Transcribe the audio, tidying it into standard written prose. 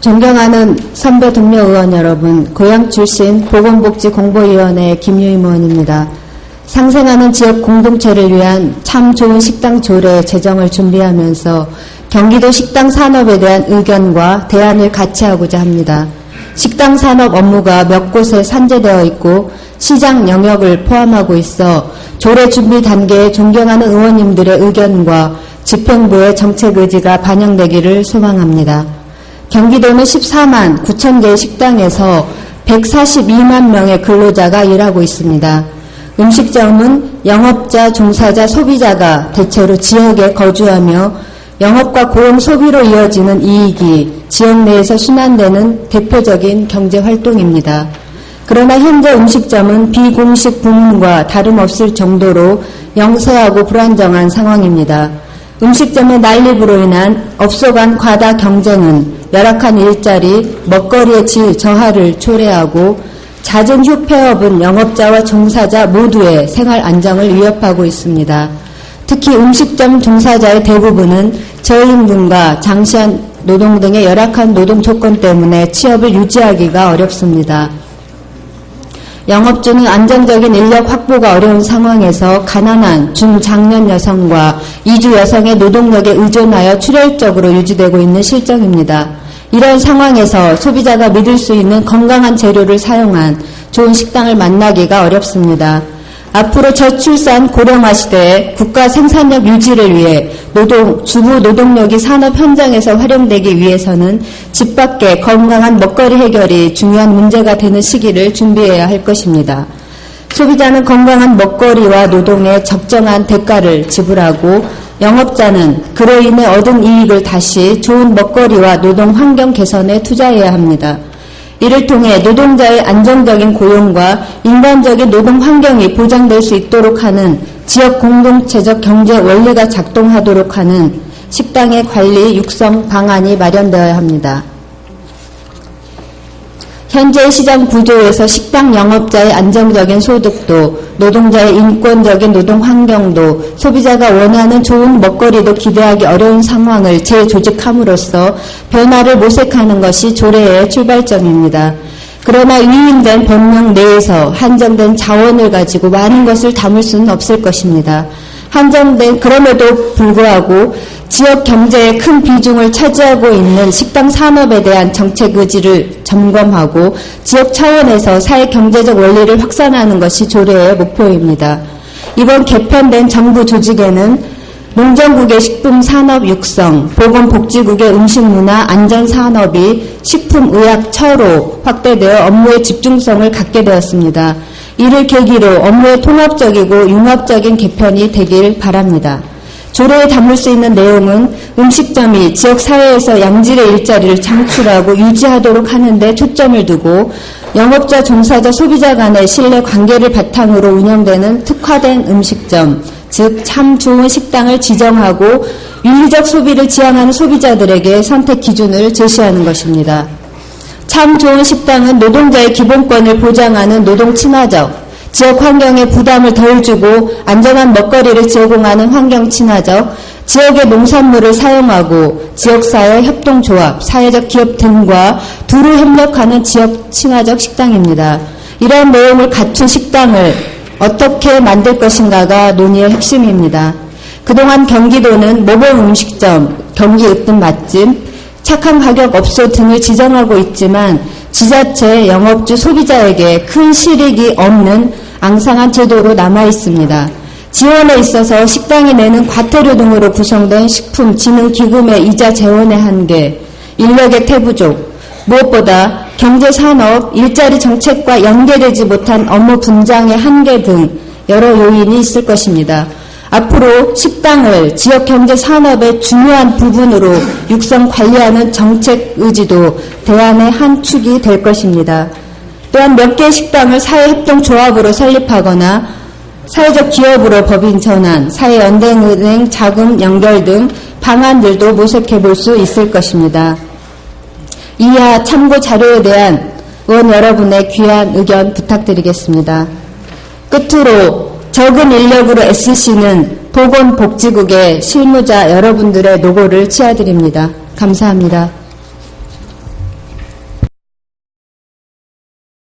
존경하는 선배 동료 의원 여러분, 고양 출신 보건복지공보위원회 김유임 의원입니다. 상생하는 지역 공동체를 위한 참 좋은 식당 조례 제정을 준비하면서 경기도 식당 산업에 대한 의견과 대안을 같이 하고자 합니다. 식당 산업 업무가 몇 곳에 산재되어 있고 시장 영역을 포함하고 있어 조례 준비 단계에 존경하는 의원님들의 의견과 집행부의 정책 의지가 반영되기를 소망합니다. 경기도는 14만 9천 개의 식당에서 142만 명의 근로자가 일하고 있습니다. 음식점은 영업자, 종사자, 소비자가 대체로 지역에 거주하며 영업과 고용 소비로 이어지는 이익이 지역 내에서 순환되는 대표적인 경제활동입니다. 그러나 현재 음식점은 비공식 부문과 다름없을 정도로 영세하고 불안정한 상황입니다. 음식점의 난립으로 인한 업소 간 과다 경쟁은 열악한 일자리, 먹거리의 질 저하를 초래하고 잦은 휴폐업은 영업자와 종사자 모두의 생활 안정을 위협하고 있습니다. 특히 음식점 종사자의 대부분은 저임금과 장시한 노동 등의 열악한 노동 조건 때문에 취업을 유지하기가 어렵습니다. 영업주는 안정적인 인력 확보가 어려운 상황에서 가난한 중장년 여성과 이주 여성의 노동력에 의존하여 출혈적으로 유지되고 있는 실정입니다. 이런 상황에서 소비자가 믿을 수 있는 건강한 재료를 사용한 좋은 식당을 만나기가 어렵습니다. 앞으로 저출산 고령화 시대에 국가 생산력 유지를 위해 주부 노동력이 산업 현장에서 활용되기 위해서는 집 밖의 건강한 먹거리 해결이 중요한 문제가 되는 시기를 준비해야 할 것입니다. 소비자는 건강한 먹거리와 노동에 적정한 대가를 지불하고 영업자는 그로 인해 얻은 이익을 다시 좋은 먹거리와 노동 환경 개선에 투자해야 합니다. 이를 통해 노동자의 안정적인 고용과 인간적인 노동 환경이 보장될 수 있도록 하는 지역 공동체적 경제 원리가 작동하도록 하는 식당의 관리 육성 방안이 마련되어야 합니다. 현재 시장 구조에서 식당 영업자의 안정적인 소득도, 노동자의 인권적인 노동 환경도, 소비자가 원하는 좋은 먹거리도 기대하기 어려운 상황을 재조직함으로써 변화를 모색하는 것이 조례의 출발점입니다. 그러나 위임된 법령 내에서 한정된 자원을 가지고 많은 것을 담을 수는 없을 것입니다. 그럼에도 불구하고 지역 경제의 큰 비중을 차지하고 있는 식당 산업에 대한 정책 의지를 점검하고 지역 차원에서 사회 경제적 원리를 확산하는 것이 조례의 목표입니다. 이번 개편된 정부 조직에는 농정국의 식품산업 육성, 보건복지국의 음식문화 안전산업이 식품의학처로 확대되어 업무의 집중성을 갖게 되었습니다. 이를 계기로 업무의 통합적이고 융합적인 개편이 되길 바랍니다. 조례에 담을 수 있는 내용은 음식점이 지역사회에서 양질의 일자리를 창출하고 유지하도록 하는 데 초점을 두고 영업자, 종사자, 소비자 간의 신뢰 관계를 바탕으로 운영되는 특화된 음식점, 즉 참 좋은 식당을 지정하고 윤리적 소비를 지향하는 소비자들에게 선택 기준을 제시하는 것입니다. 참 좋은 식당은 노동자의 기본권을 보장하는 노동 친화적, 지역 환경에 부담을 덜 주고 안전한 먹거리를 제공하는 환경 친화적, 지역의 농산물을 사용하고 지역사회 협동조합, 사회적 기업 등과 두루 협력하는 지역 친화적 식당입니다. 이러한 내용을 갖춘 식당을 어떻게 만들 것인가가 논의의 핵심입니다. 그동안 경기도는 모범 음식점, 경기 으뜸 맛집, 착한 가격 업소 등을 지정하고 있지만 지자체, 영업주, 소비자에게 큰 실익이 없는 앙상한 제도로 남아 있습니다. 지원에 있어서 식당이 내는 과태료 등으로 구성된 식품진흥기금의 이자 재원의 한계, 인력의 태부족, 무엇보다 경제산업, 일자리 정책과 연계되지 못한 업무 분장의 한계 등 여러 요인이 있을 것입니다. 앞으로 식당을 지역경제산업의 중요한 부분으로 육성 관리하는 정책 의지도 대안의 한 축이 될 것입니다. 또한 몇 개의 식당을 사회협동조합으로 설립하거나 사회적 기업으로 법인 전환, 사회연대은행 자금 연결 등 방안들도 모색해 볼 수 있을 것입니다. 이하 참고 자료에 대한 의원 여러분의 귀한 의견 부탁드리겠습니다. 끝으로 적은 인력으로 애쓰시는 보건복지국의 실무자 여러분들의 노고를 치아드립니다. 감사합니다.